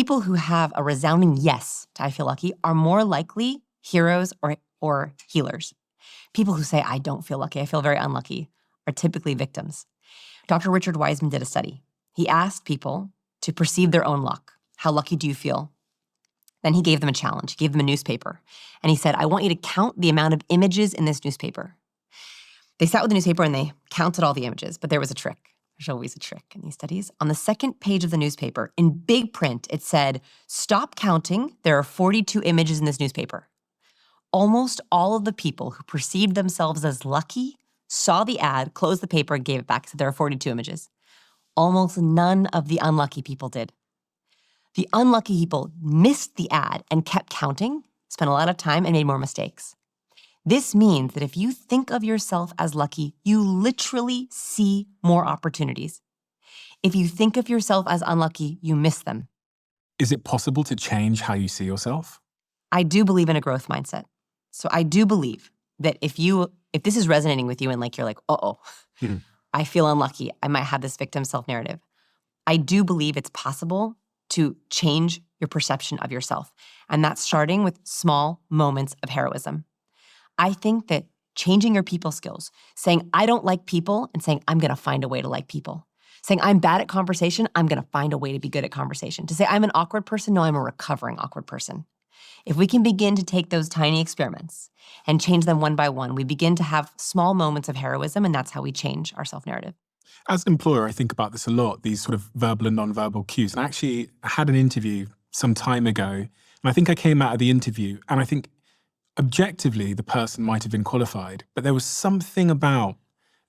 People who have a resounding yes to I feel lucky are more likely heroes or healers. People who say, I don't feel lucky, I feel very unlucky, are typically victims. Dr. Richard Wiseman did a study. He asked people to perceive their own luck. How lucky do you feel? Then he gave them a challenge. He gave them a newspaper. And he said, I want you to count the amount of images in this newspaper. They sat with the newspaper and they counted all the images, but there was a trick. There's always a trick in these studies. On the second page of the newspaper, in big print, it said, stop counting. There are 42 images in this newspaper. Almost all of the people who perceived themselves as lucky saw the ad, closed the paper, and gave it back. So there are 42 images. Almost none of the unlucky people did. The unlucky people missed the ad and kept counting, spent a lot of time, and made more mistakes. This means that if you think of yourself as lucky, you literally see more opportunities. If you think of yourself as unlucky, you miss them. Is it possible to change how you see yourself? I do believe in a growth mindset. So I do believe that if this is resonating with you and you're like, I feel unlucky, I might have this victim self-narrative. I do believe it's possible to change your perception of yourself. And that's starting with small moments of heroism. I think that changing your people skills, saying, I don't like people, and saying, I'm going to find a way to like people. Saying, I'm bad at conversation, I'm going to find a way to be good at conversation. To say, I'm an awkward person, no, I'm a recovering awkward person. If we can begin to take those tiny experiments and change them one by one, we begin to have small moments of heroism, and that's how we change our self-narrative. As an employer, I think about this a lot, these sort of verbal and non-verbal cues. And actually, I had an interview some time ago, and I think I came out of the interview, and I think objectively, the person might have been qualified, but there was something about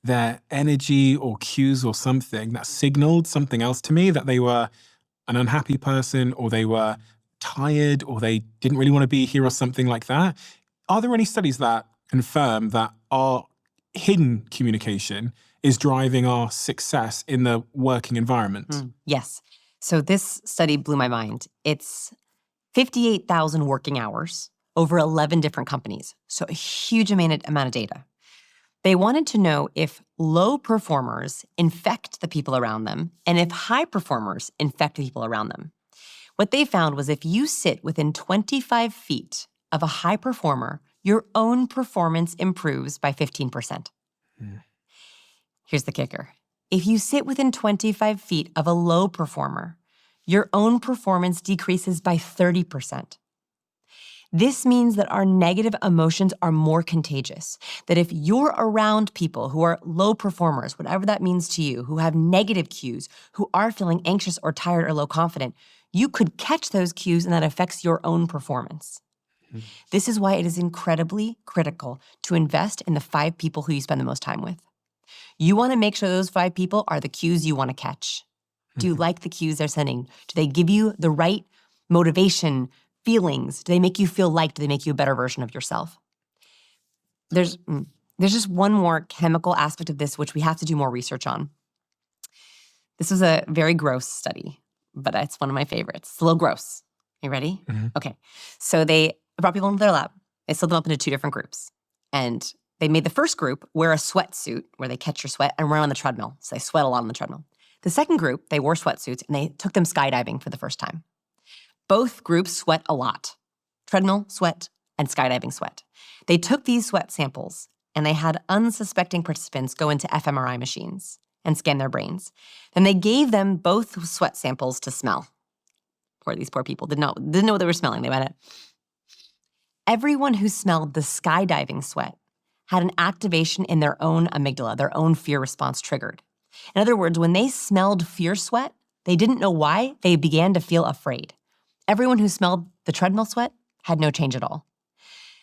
their energy or cues or something that signaled something else to me, that they were an unhappy person, or they were tired, or they didn't really want to be here, or something like that. Are there any studies that confirm that our hidden communication is driving our success in the working environment? Yes. So this study blew my mind. It's 58,000 working hours over 11 different companies. So a huge amount of data. They wanted to know if low performers infect the people around them and if high performers infect the people around them. What they found was if you sit within 25 feet of a high performer, your own performance improves by 15%. Here's the kicker. If you sit within 25 feet of a low performer, your own performance decreases by 30%. This means that our negative emotions are more contagious, that if you're around people who are low performers, whatever that means to you, who have negative cues, who are feeling anxious or tired or low confident, you could catch those cues and that affects your own performance. This is why it is incredibly critical to invest in the 5 people who you spend the most time with. You want to make sure those 5 people are the cues you want to catch. Do you like the cues they're sending? Do they give you the right motivation, feelings? Do they make you feel liked? Do they make you a better version of yourself? There's just one more chemical aspect of this which we have to do more research on. This was a very gross study, but it's one of my favorites. It's a little gross. You ready? Okay. So they brought people into their lab. They split them up into 2 different groups. And they made the first group wear a sweatsuit where they catch your sweat and run on the treadmill. So they sweat a lot on the treadmill. The second group, they wore sweatsuits and they took them skydiving for the first time. Both groups sweat a lot. Treadmill sweat and skydiving sweat. They took these sweat samples and they had unsuspecting participants go into fMRI machines and scan their brains. Then they gave them both sweat samples to smell. These poor people didn't know what they were smelling. They went it. Everyone who smelled the skydiving sweat had an activation in their own amygdala, their own fear response triggered. In other words, when they smelled fear sweat, they didn't know why, they began to feel afraid. Everyone who smelled the treadmill sweat had no change at all.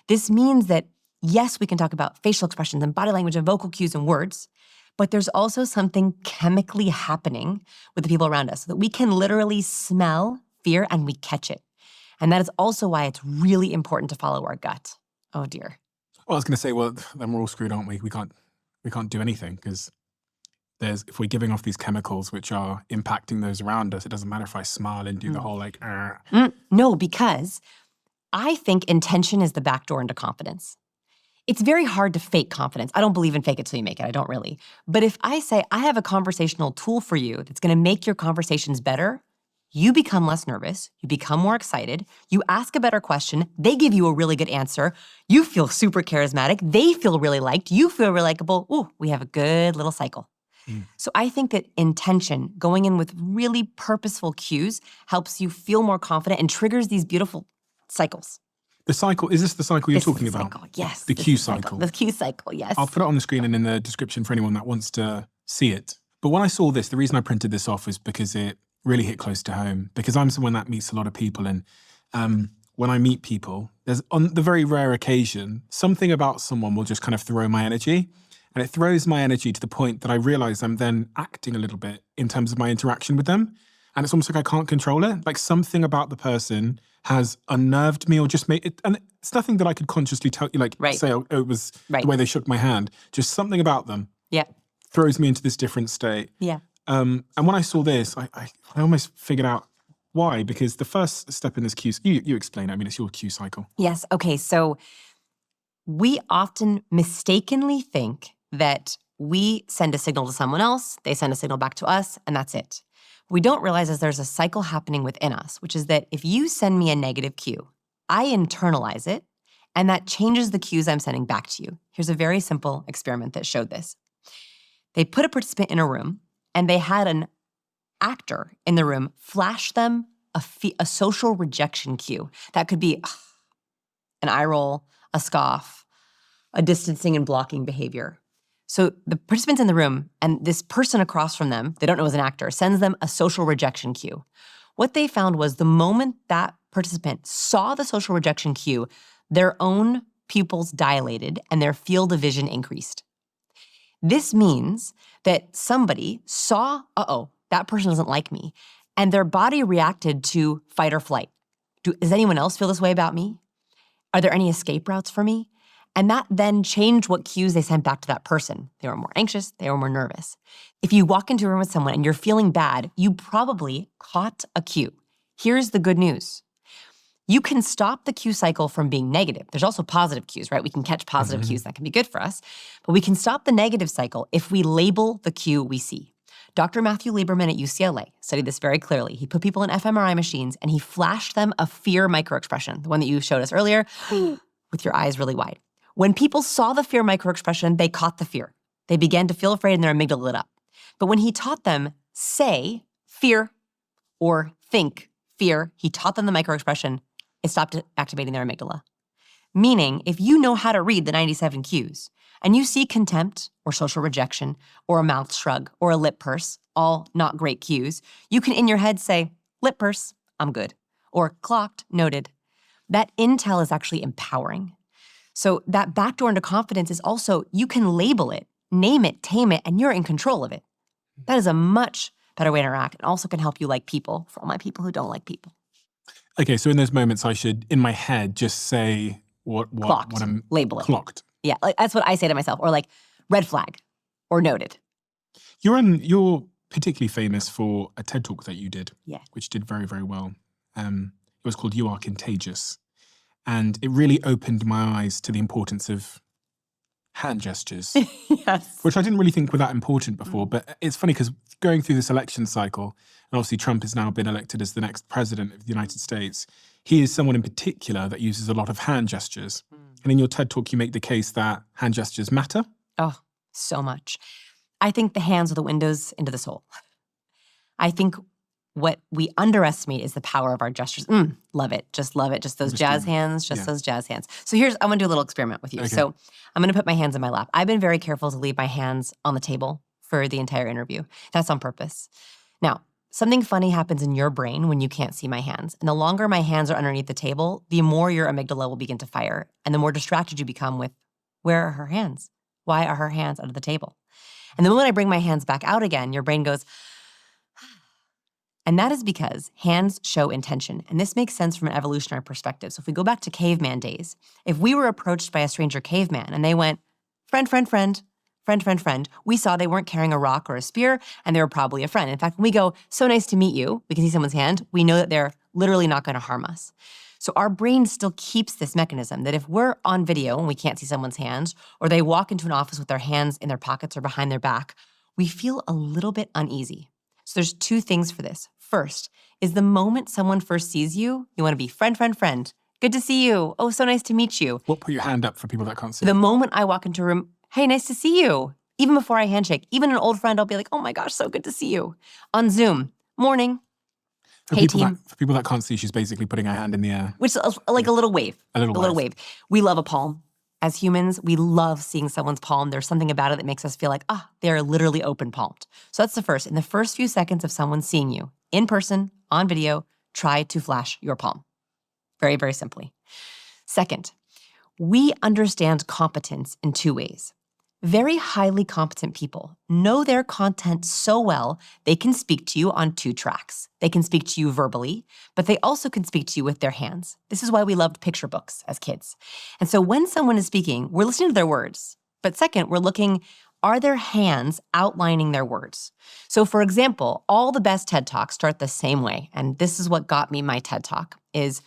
This means that, yes, we can talk about facial expressions and body language and vocal cues and words, but there's also something chemically happening with the people around us so that we can literally smell fear and we catch it. And that is also why it's really important to follow our gut. Oh dear. Well, I was going to say, well, then we're all screwed, aren't we? We can't do anything because if we're giving off these chemicals which are impacting those around us, it doesn't matter if I smile and do the whole No, because I think intention is the back door into confidence. It's very hard to fake confidence. I don't believe in fake it till you make it. I don't really. But if I say, I have a conversational tool for you that's going to make your conversations better, you become less nervous, you become more excited, you ask a better question, they give you a really good answer, you feel super charismatic, they feel really liked, you feel really likable. Ooh, we have a good little cycle. So I think that intention, going in with really purposeful cues, helps you feel more confident and triggers these beautiful cycles. The cycle, is this the cycle you're This is talking the about? cycle, yes. The this cue is the cycle. The cue cycle, yes. I'll put it on the screen and in the description for anyone that wants to see it. But when I saw this, the reason I printed this off is because it really hit close to home. Because I'm someone that meets a lot of people, and when I meet people, there's on the very rare occasion, something about someone will just kind of throw my energy. And it throws my energy to the point that I realize I'm then acting a little bit in terms of my interaction with them. And it's almost like I can't control it. Like something about the person has unnerved me or just made it. And it's nothing that I could consciously tell you, like say, oh, it was the way they shook my hand. Just something about them throws me into this different state. Yeah. And when I saw this, I almost figured out why. Because the first step in this cue, you explain it. I mean, it's your cue cycle. Yes. Okay. So we often mistakenly think that we send a signal to someone else, they send a signal back to us, and that's it. What we don't realize is there's a cycle happening within us, which is that if you send me a negative cue, I internalize it, and that changes the cues I'm sending back to you. Here's a very simple experiment that showed this. They put a participant in a room, and they had an actor in the room flash them a social rejection cue. That could be an eye roll, a scoff, a distancing and blocking behavior. So the participants in the room and this person across from them, they don't know as an actor, sends them a social rejection cue. What they found was the moment that participant saw the social rejection cue, their own pupils dilated and their field of vision increased. This means that somebody saw, that person doesn't like me, and their body reacted to fight or flight. Does anyone else feel this way about me? Are there any escape routes for me? And that then changed what cues they sent back to that person. They were more anxious, they were more nervous. If you walk into a room with someone and you're feeling bad, you probably caught a cue. Here's the good news. You can stop the cue cycle from being negative. There's also positive cues, right? We can catch positive cues, that can be good for us. But we can stop the negative cycle if we label the cue we see. Dr. Matthew Lieberman at UCLA studied this very clearly. He put people in fMRI machines and he flashed them a fear microexpression, the one that you showed us earlier, with your eyes really wide. When people saw the fear microexpression, they caught the fear. They began to feel afraid and their amygdala lit up. But when he taught them say fear or think fear, he taught them the microexpression, it stopped activating their amygdala. Meaning, if you know how to read the 97 cues and you see contempt or social rejection or a mouth shrug or a lip purse, all not great cues, you can in your head say, lip purse, I'm good, or clocked, noted. That intel is actually empowering. So that backdoor into confidence is also, you can label it, name it, tame it, and you're in control of it. That is a much better way to interact and also can help you like people, for all my people who don't like people. Okay, so in those moments, I should, in my head, just say what I'm label it. Clocked. Yeah, like that's what I say to myself, or like red flag, or noted. You're particularly famous for a TED Talk that you did, which did very, very well. It was called "You Are Contagious." And it really opened my eyes to the importance of hand gestures. Yes. Which I didn't really think were that important before. But it's funny because going through this election cycle, and obviously Trump has now been elected as the next president of the United States, he is someone in particular that uses a lot of hand gestures. And in your TED Talk, you make the case that hand gestures matter. Oh, so much. I think the hands are the windows into the soul. I think what we underestimate is the power of our gestures. Love it. Just love it. Just those jazz hands, those jazz hands. So I want to do a little experiment with you. Okay. So I'm going to put my hands in my lap. I've been very careful to leave my hands on the table for the entire interview. That's on purpose. Now, something funny happens in your brain when you can't see my hands. And the longer my hands are underneath the table, the more your amygdala will begin to fire. And the more distracted you become with, where are her hands? Why are her hands under the table? And the moment I bring my hands back out again, your brain goes, and that is because hands show intention. And this makes sense from an evolutionary perspective. So if we go back to caveman days, if we were approached by a stranger caveman and they went, friend, friend, friend, friend, friend, friend, we saw they weren't carrying a rock or a spear and they were probably a friend. In fact, when we go, so nice to meet you, we can see someone's hand, we know that they're literally not going to harm us. So our brain still keeps this mechanism that if we're on video and we can't see someone's hands, or they walk into an office with their hands in their pockets or behind their back, we feel a little bit uneasy. So there's two things for this. First, is the moment someone first sees you, you want to be friend, friend, friend. Good to see you. Oh, so nice to meet you. What, put your hand up for people that can't see? The moment I walk into a room, hey, nice to see you. Even before I handshake, even an old friend, I'll be like, oh my gosh, so good to see you. On Zoom, morning. For Hey, people team. for people that can't see, she's basically putting her hand in the air. Which is like a little wave. A little wave. We love a palm. As humans, we love seeing someone's palm. There's something about it that makes us feel like, they're literally open palmed. So that's the first. In the first few seconds of someone seeing you, in person, on video, try to flash your palm. Very, very simply. Second, we understand competence in two ways. Very highly competent people know their content so well, they can speak to you on two tracks. They can speak to you verbally, but they also can speak to you with their hands. This is why we loved picture books as kids. And so when someone is speaking, we're listening to their words. But second, we're looking, are their hands outlining their words? So for example, all the best TED Talks start the same way. And this is what got me my TED Talk, is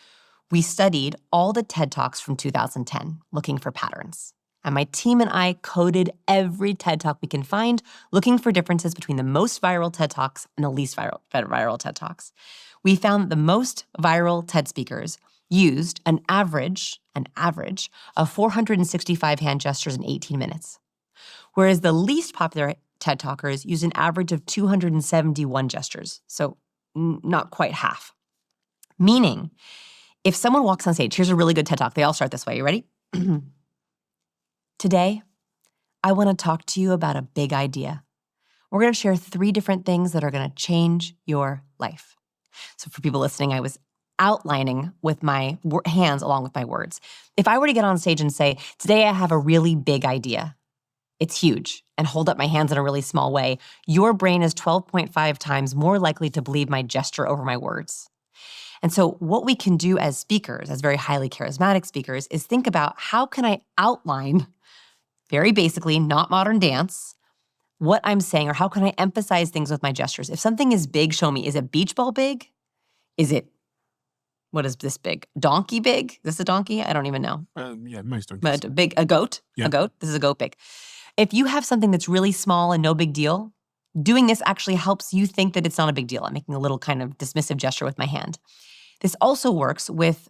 we studied all the TED Talks from 2010, looking for patterns. And my team and I coded every TED Talk we can find, looking for differences between the most viral TED Talks and the least viral TED Talks. We found that the most viral TED speakers used an average of 465 hand gestures in 18 minutes, whereas the least popular TED Talkers used an average of 271 gestures, so not quite half. Meaning, if someone walks on stage, here's a really good TED Talk. They all start this way. You ready? Today, I want to talk to you about a big idea. We're going to share 3 different things that are going to change your life. So for people listening, I was outlining with my hands along with my words. If I were to get on stage and say, today I have a really big idea, it's huge, and hold up my hands in a really small way, your brain is 12.5 times more likely to believe my gesture over my words. And so what we can do as speakers, as very highly charismatic speakers, is think about how can I outline, very basically, not modern dance, what I'm saying, or how can I emphasize things with my gestures? If something is big, show me. Is it beach ball big? Is it, what is this big? Donkey big? Is this a donkey? I don't even know. Yeah, most donkeys. But a goat? Yeah. A goat? This is a goat big. If you have something that's really small and no big deal, doing this actually helps you think that it's not a big deal. I'm making a little kind of dismissive gesture with my hand. This also works with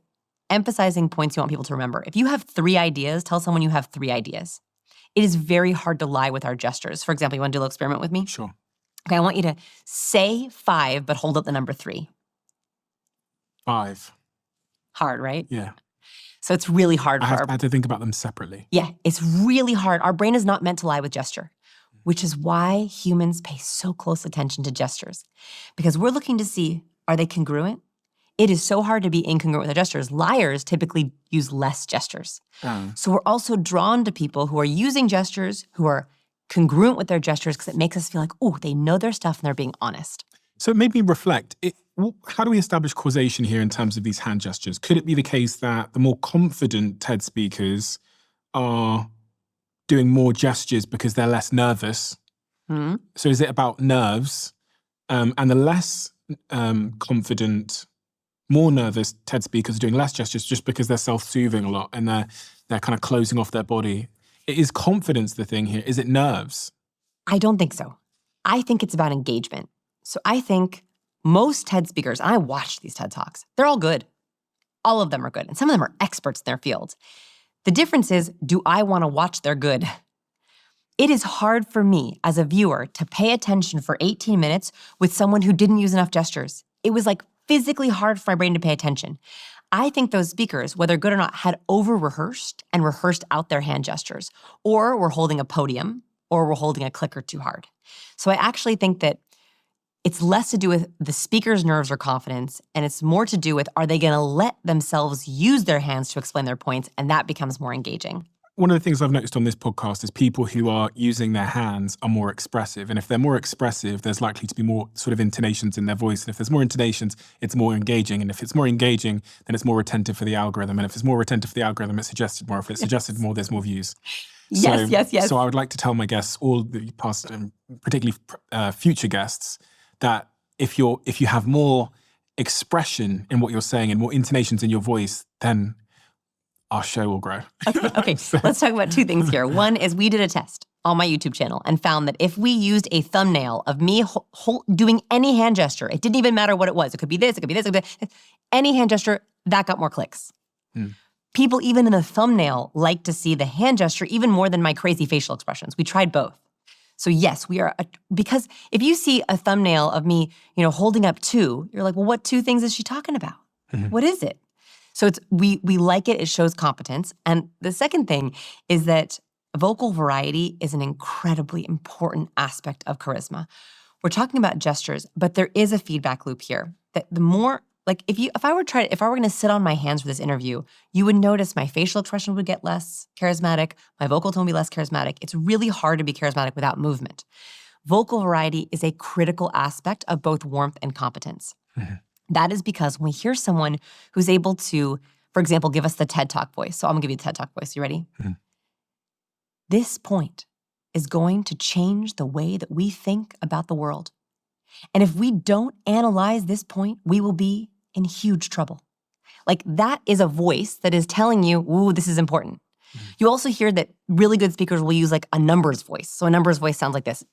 emphasizing points you want people to remember. If you have 3 ideas, tell someone you have 3 ideas. It is very hard to lie with our gestures. For example, you want to do a little experiment with me? Sure. Okay, I want you to say 5, but hold up the number 3. 5. Hard, right? Yeah. So it's really hard for I had to think about them separately. Yeah, it's really hard. Our brain is not meant to lie with gesture, which is why humans pay so close attention to gestures. Because we're looking to see, are they congruent? It is so hard to be incongruent with their gestures. Liars typically use less gestures. So we're also drawn to people who are using gestures, who are congruent with their gestures, because it makes us feel like, oh, they know their stuff and they're being honest. So it made me reflect. How do we establish causation here in terms of these hand gestures? Could it be the case that the more confident TED speakers are doing more gestures because they're less nervous? Mm-hmm. So is it about nerves? And the less confident, more nervous TED speakers are doing less gestures just because they're self-soothing a lot and they're kind of closing off their body. Is confidence the thing here? Is it nerves? I don't think so. I think it's about engagement. So I think most TED speakers, and I watch these TED Talks, they're all good. All of them are good. And some of them are experts in their field. The difference is, do I want to watch their good? It is hard for me as a viewer to pay attention for 18 minutes with someone who didn't use enough gestures. It was like physically hard for my brain to pay attention. I think those speakers, whether good or not, had over-rehearsed and rehearsed out their hand gestures, or were holding a podium, or were holding a clicker too hard. So I actually think that it's less to do with the speaker's nerves or confidence, and it's more to do with, are they going to let themselves use their hands to explain their points, and that becomes more engaging. One of the things I've noticed on this podcast is people who are using their hands are more expressive. And if they're more expressive, there's likely to be more sort of intonations in their voice. And if there's more intonations, it's more engaging. And if it's more engaging, then it's more retentive for the algorithm. And if it's more retentive for the algorithm, it's suggested more. If it's suggested more, there's more views. Yes. So I would like to tell my guests, all the past and particularly future guests, that if you have more expression in what you're saying and more intonations in your voice, then our show will grow. Okay. Let's talk about 2 things here. One is we did a test. on my YouTube channel and found that if we used a thumbnail of me doing any hand gesture, it didn't even matter what it was. It could be this, it could be this, it could be this. Any hand gesture, that got more clicks. People, even in the thumbnail, like to see the hand gesture even more than my crazy facial expressions. We tried both. So yes, we are, because if you see a thumbnail of me, holding up 2, you're like, well, what 2 things is she talking about? What is it? So we like it. It shows competence. And the second thing is that vocal variety is an incredibly important aspect of charisma. We're talking about gestures, but there is a feedback loop here. That the more, like if I were going to sit on my hands for this interview, you would notice my facial expression would get less charismatic, my vocal tone would be less charismatic. It's really hard to be charismatic without movement. Vocal variety is a critical aspect of both warmth and competence. That is because when we hear someone who's able to, for example, give us the TED Talk voice. So I'm gonna give you the TED Talk voice. You ready? This point is going to change the way that we think about the world. And if we don't analyze this point, we will be in huge trouble. Like, that is a voice that is telling you, ooh, this is important. You also hear that really good speakers will use like a numbers voice. So a numbers voice sounds like this.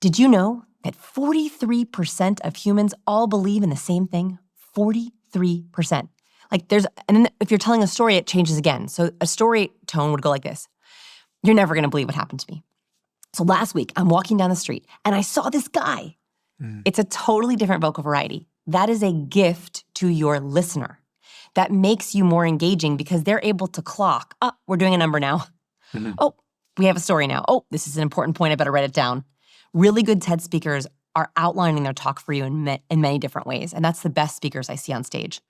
Did you know that 43% of humans all believe in the same thing? 43%. Like and then if you're telling a story, it changes again. So a story tone would go like this. You're never gonna believe what happened to me. So last week, I'm walking down the street and I saw this guy. It's a totally different vocal variety. That is a gift to your listener. That makes you more engaging because they're able to clock, we're doing a number now. Oh, we have a story now. Oh, this is an important point, I better write it down. Really good TED speakers are outlining their talk for you in many different ways, and that's the best speakers I see on stage.